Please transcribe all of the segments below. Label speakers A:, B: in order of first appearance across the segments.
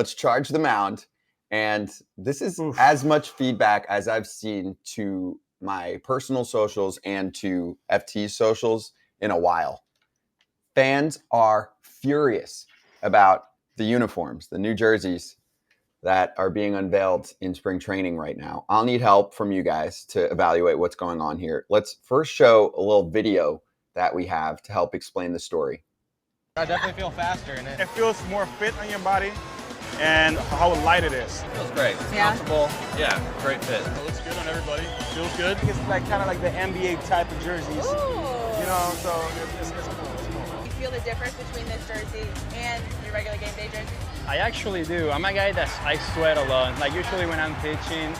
A: let's charge the mound. And this is as much feedback as I've seen to my personal socials and to FT's socials in a while. Fans are furious about the uniforms, the new jerseys that are being unveiled in spring training right now. I'll need help from you guys to evaluate what's going on here. Let's first show a little video that we have to help explain the story.
B: I definitely feel faster in it.
C: It feels more fit on your body and how light it is.
B: Feels great. It's comfortable. Yeah, great fit.
C: It looks good on everybody. Feels good. It's like kind of like the NBA type of jerseys.
D: Ooh.
C: You know, so it's cool. It's cool.
D: You feel the difference between this jersey and your regular game day jersey?
E: I actually do. I'm a guy I sweat a lot. Like usually when I'm pitching,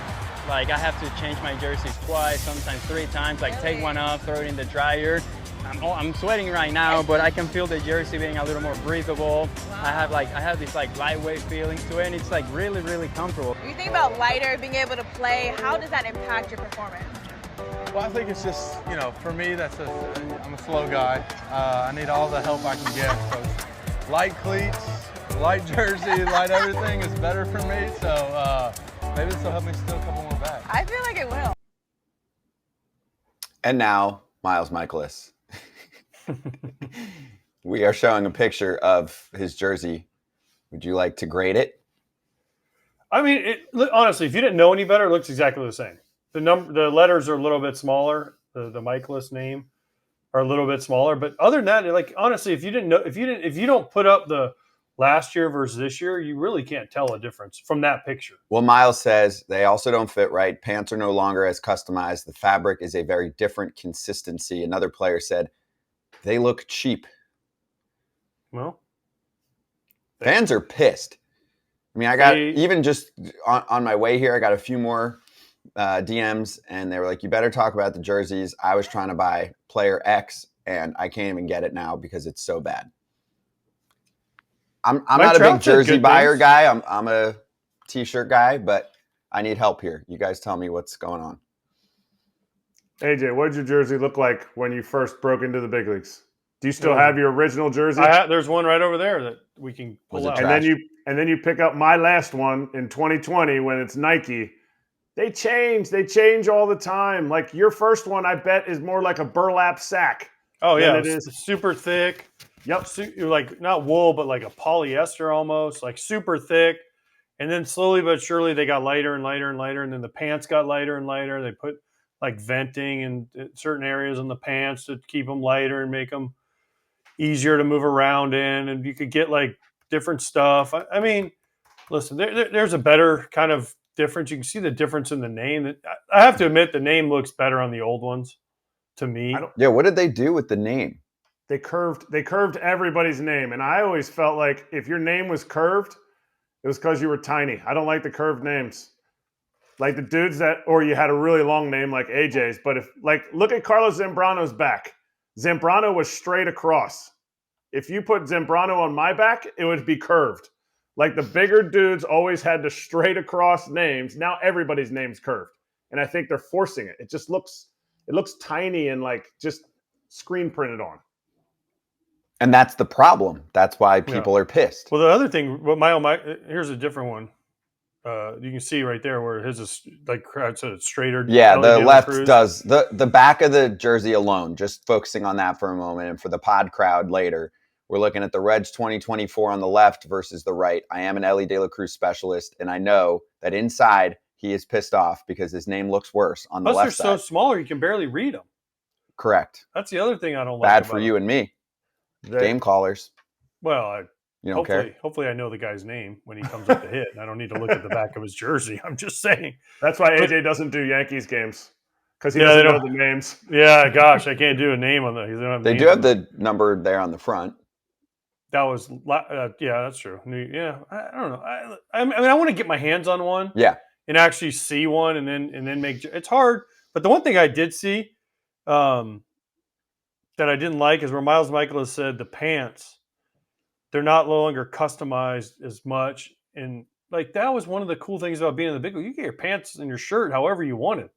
E: like I have to change my jerseys twice, sometimes 3 times. Like take one off, throw it in the dryer. I'm sweating right now, but I can feel the jersey being a little more breathable. Wow. I have this like lightweight feeling to it, and it's like really, really comfortable.
D: When you think about lighter, being able to play, how does that impact your performance?
B: Well, I think it's just, you know, for me, I'm a slow guy. I need all the help I can get. So light cleats, light jersey, light everything is better for me. So maybe this will help me steal a couple more bags.
D: I feel like it will.
A: And now, Miles Michaelis. We are showing a picture of his jersey. Would you like to grade it?
F: I mean, honestly, if you didn't know any better, it looks exactly the same. The letters are a little bit smaller. The Michaelis name are a little bit smaller, but other than that, like honestly, if you don't put up the last year versus this year, you really can't tell a difference from that picture.
A: Well, Miles says they also don't fit right. Pants are no longer as customized. The fabric is a very different consistency. Another player said they look cheap.
F: Well,
A: fans are pissed. I mean, I got even just on my way here, I got a few more DMs, and they were like, you better talk about the jerseys. I was trying to buy player X, and I can't even get it now because it's so bad. I'm not a big jersey buyer guy. I'm a T-shirt guy, but I need help here. You guys tell me what's going on.
G: AJ, what did your jersey look like when you first broke into the big leagues? Do you still have your original jersey?
F: There's one right over there that we can pull out.
G: And then you pick up my last one in 2020 when it's Nike. They change all the time. Like your first one, I bet, is more like a burlap sack.
F: Oh yeah,
G: it is
F: super thick.
G: Yep,
F: like not wool, but like a polyester almost, like super thick. And then slowly but surely they got lighter and lighter and lighter, and then the pants got lighter and lighter. They put like venting in certain areas on the pants to keep them lighter and make them easier to move around in, and you could get like different stuff. I mean, listen, there's a better kind of difference. You can see the difference in the name. I have to admit, the name looks better on the old ones to me.
A: Yeah, what did they do with the name?
G: They curved everybody's name, and I always felt like if your name was curved, it was because you were tiny. I don't like the curved names. Like the dudes or you had a really long name like AJ's, but look at Carlos Zambrano's back. Zambrano was straight across. If you put Zambrano on my back, it would be curved. Like the bigger dudes always had the straight across names. Now everybody's name's curved. And I think they're forcing it. It looks tiny and like just screen printed on.
A: And that's the problem. That's why people are pissed.
F: Well, the other thing, here's a different one. You can see right there where his is like I said, it's straighter.
A: Yeah, the left does. The back of the jersey alone, just focusing on that for a moment. And for the pod crowd later, we're looking at the Reds 2024 on the left versus the right. I am an Ellie De La Cruz specialist, and I know that inside he is pissed off because his name looks worse on the left side.
F: They're so smaller you can barely read them.
A: Correct.
F: That's the other thing I don't like.
A: Bad for you and me. Game callers.
F: Well,
A: you don't care?
F: Hopefully I know the guy's name when he comes up to hit, and I don't need to look at the back of his jersey. I'm just saying.
G: That's why AJ doesn't do Yankees games, because he doesn't know the names.
F: Yeah, gosh, I can't do a name on the.
A: They do have the number there on the front.
F: That was, yeah, that's true. Yeah, I don't know. I mean, I want to get my hands on one.
A: Yeah.
F: And actually see one, and then make. It's hard, but the one thing I did see, that I didn't like is where Miles Michaelis said the pants, they're not no longer customized as much. And like that was one of the cool things about being in the big league. You get your pants and your shirt however you wanted.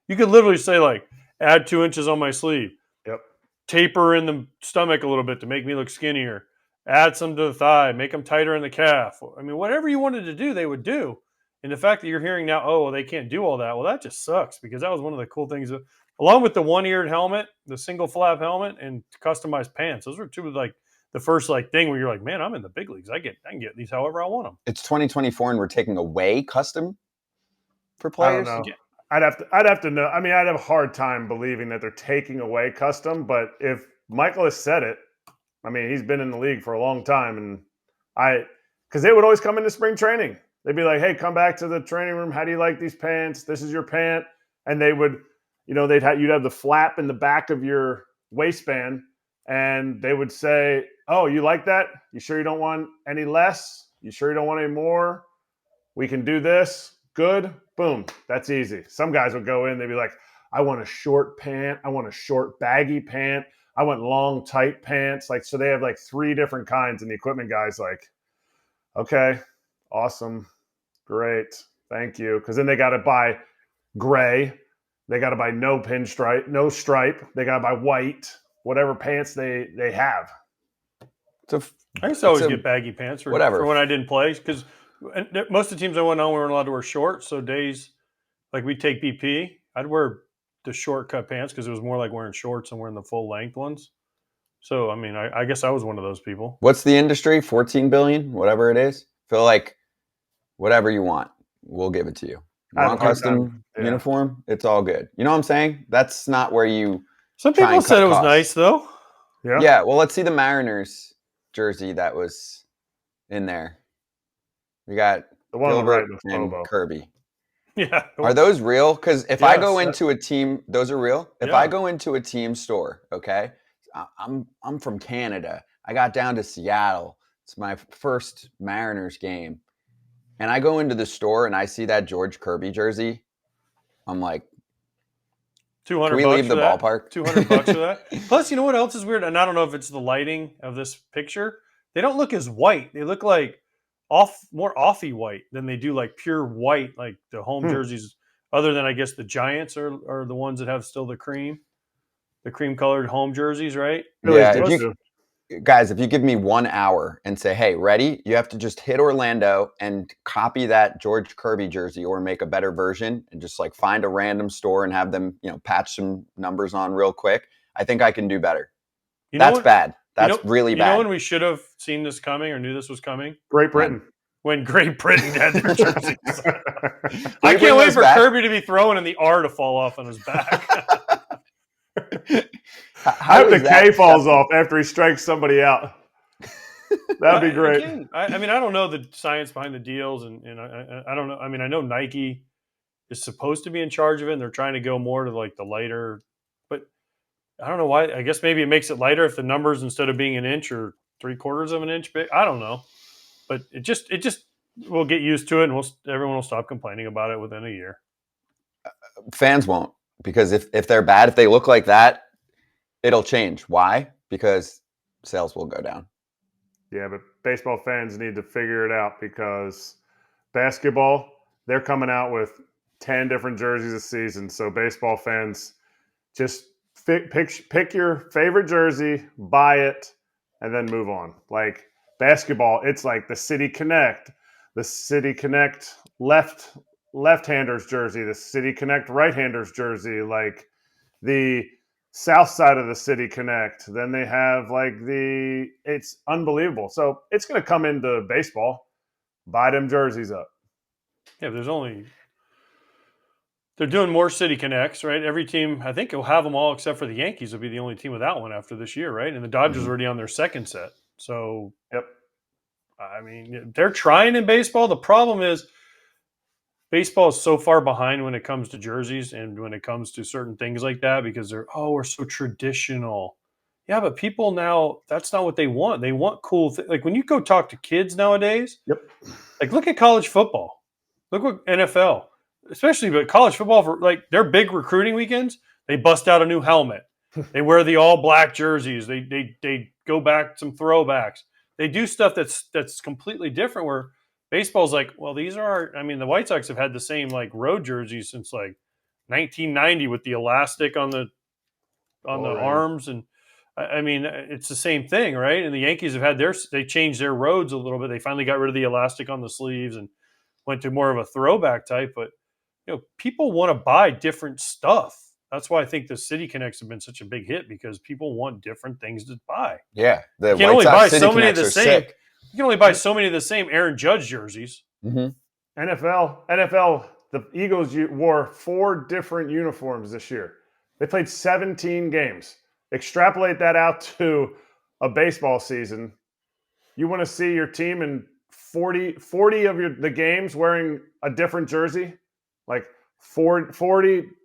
F: You could literally say like, add 2 inches on my sleeve.
G: Yep.
F: Taper in the stomach a little bit to make me look skinnier. add some to the thigh, make them tighter in the calf. I mean, whatever you wanted to do, they would do. And the fact that you're hearing now, oh, well, they can't do all that. Well, that just sucks because that was one of the cool things. Along with the one-eared helmet, the single flap helmet, and customized pants. Those were two of like the first like thing where you're like, man, I'm in the big leagues. I can get these however I want them.
A: It's 2024 and we're taking away custom for
G: I don't
A: players.
G: know. I'd have to know. I mean, I'd have a hard time believing that they're taking away custom. But if Michael has said it, I mean, he's been in the league for a long time, and because they would always come into spring training. They'd be like, "Hey, come back to the training room. How do you like these pants? This is your pant." And they would, you'd have the flap in the back of your waistband, and they would say, "Oh, you like that? You sure you don't want any less? You sure you don't want any more? We can do this. Good. Boom. That's easy." Some guys would go in. They'd be like, "I want a short pant. I want a short baggy pant. I want long tight pants." Like, so they have like 3 different kinds, and the equipment guy's like, "Okay, awesome. Great. Thank you." Because then they got to buy gray. They got to buy no pinstripe, no stripe. They got to buy white, whatever pants they have.
F: I used to always get baggy pants for when I didn't play because most of the teams I went on, we weren't allowed to wear shorts. So days like we'd take BP, I'd wear the short cut pants because it was more like wearing shorts and wearing the full length ones. So, I mean, I guess I was one of those people.
A: What's the industry? 14 billion, whatever it is. Feel like whatever you want, we'll give it to you. You want custom uniform? It's all good. You know what I'm saying? That's not where you.
F: Some people said it was nice, though.
G: Yeah.
A: Yeah. Well, let's see the Mariners jersey that was in there. We got
G: the one
A: Gilbert
G: right
A: and Kirby.
F: Yeah.
A: Are those real? Because if I go into a team, those are real. If I go into a team store, okay, I'm from Canada. I got down to Seattle. It's my first Mariners game. And I go into the store and I see that George Kirby jersey. I'm like,
F: $200
A: can we leave the ballpark?
F: $200 for that. Plus, you know what else is weird? And I don't know if it's the lighting of this picture. They don't look as white. They look like more offy white than they do like pure white, like the home jerseys. Other than I guess the Giants are the ones that have still the cream colored home jerseys, right?
A: Yeah. Guys, if you give me 1 hour and say, "Hey, ready?" You have to just hit Orlando and copy that George Kirby jersey or make a better version and just like find a random store and have them, patch some numbers on real quick. I think I can do better. That's bad. That's really bad.
F: You know when we should have seen this coming or knew this was coming?
G: Great Britain.
F: When Great Britain had their jerseys. I can't wait for Kirby to be throwing and the R to fall off on his back.
G: I hope the K falls off after he strikes somebody out. That'd be great.
F: I mean, I don't know the science behind the deals, and I don't know. I mean, I know Nike is supposed to be in charge of it, and they're trying to go more to like the lighter. But I don't know why. I guess maybe it makes it lighter if the numbers instead of being an inch or 3/4 of an inch big. I don't know, but it just we'll get used to it, and everyone will stop complaining about it within a year.
A: Fans won't. Because if they're bad, if they look like that, it'll change. Why? Because sales will go down.
G: Yeah, but baseball fans need to figure it out because basketball, they're coming out with 10 different jerseys a season. So baseball fans, just pick your favorite jersey, buy it, and then move on. Like basketball, it's like the City Connect left-handers jersey, the City Connect right-handers jersey, like the south side of the City Connect. Then they have like it's unbelievable. So it's going to come into baseball. Buy them jerseys up.
F: Yeah, they're doing more City Connects, right? Every team, I think, will have them all except for the Yankees will be the only team without one after this year, right? And the Dodgers are already on their second set. So,
G: yep.
F: I mean, they're trying in baseball. The problem is baseball is so far behind when it comes to jerseys and when it comes to certain things like that because we're so traditional. Yeah, but people now, that's not what they want. They want cool things. Like when you go talk to kids nowadays, like look at college football. Look what NFL, especially but college football, for like their big recruiting weekends, they bust out a new helmet. They wear the all black jerseys. They go back some throwbacks. They do stuff that's completely different where baseball's like, well, these are the White Sox have had the same like road jerseys since like 1990 with the elastic on the arms. And I mean, it's the same thing, right? And the Yankees have had they changed their roads a little bit. They finally got rid of the elastic on the sleeves and went to more of a throwback type. But people want to buy different stuff. That's why I think the City Connects have been such a big hit, because people want different things to buy.
A: Yeah, the
F: You can
A: White
F: only
A: Sox
F: buy
A: City
F: so many of
A: Connects
F: the
A: are
F: same.
A: sick.
F: You can only buy so many of the same Aaron Judge jerseys.
A: Mm-hmm.
G: NFL. The Eagles wore 4 different uniforms this year. They played 17 games. Extrapolate that out to a baseball season. You want to see your team in 40 of the games wearing a different jersey? Like 40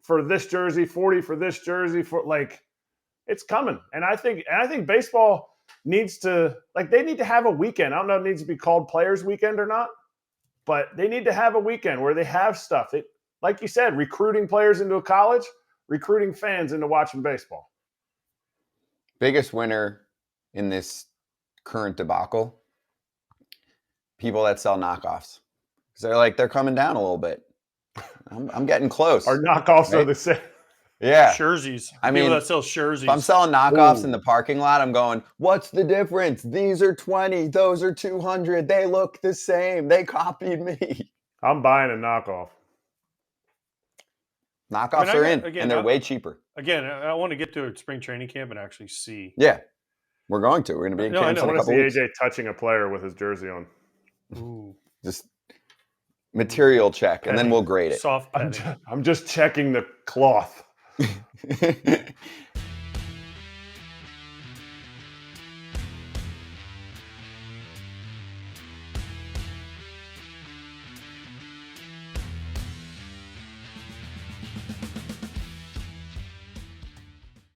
G: for this jersey, 40 for this jersey, it's coming. And I think baseball needs to, they need to have a weekend. I don't know if it needs to be called Players Weekend or not, but they need to have a weekend where they have stuff. Like you said, recruiting players into a college, recruiting fans into watching baseball.
A: Biggest winner in this current debacle, people that sell knockoffs. Because they're coming down a little bit. I'm getting close.
G: Our knockoffs
A: right?
G: are the same.
A: Yeah.
F: Jerseys.
A: I
F: People
A: mean,
F: that sell jerseys.
A: If I'm selling knockoffs in the parking lot, I'm going, what's the difference? These are 20. Those are 200. They look the same. They copied me.
G: I'm buying a knockoff.
A: Knockoffs are in, and they're way cheaper.
F: Again, I want to get to a spring training camp and actually see.
A: Yeah, we're going to. We're going to be in camp in a couple weeks.
G: I want to see AJ touching a player with his jersey on.
F: Ooh.
A: Just material check, and then we'll grade it.
F: Soft
G: I'm just checking the cloth.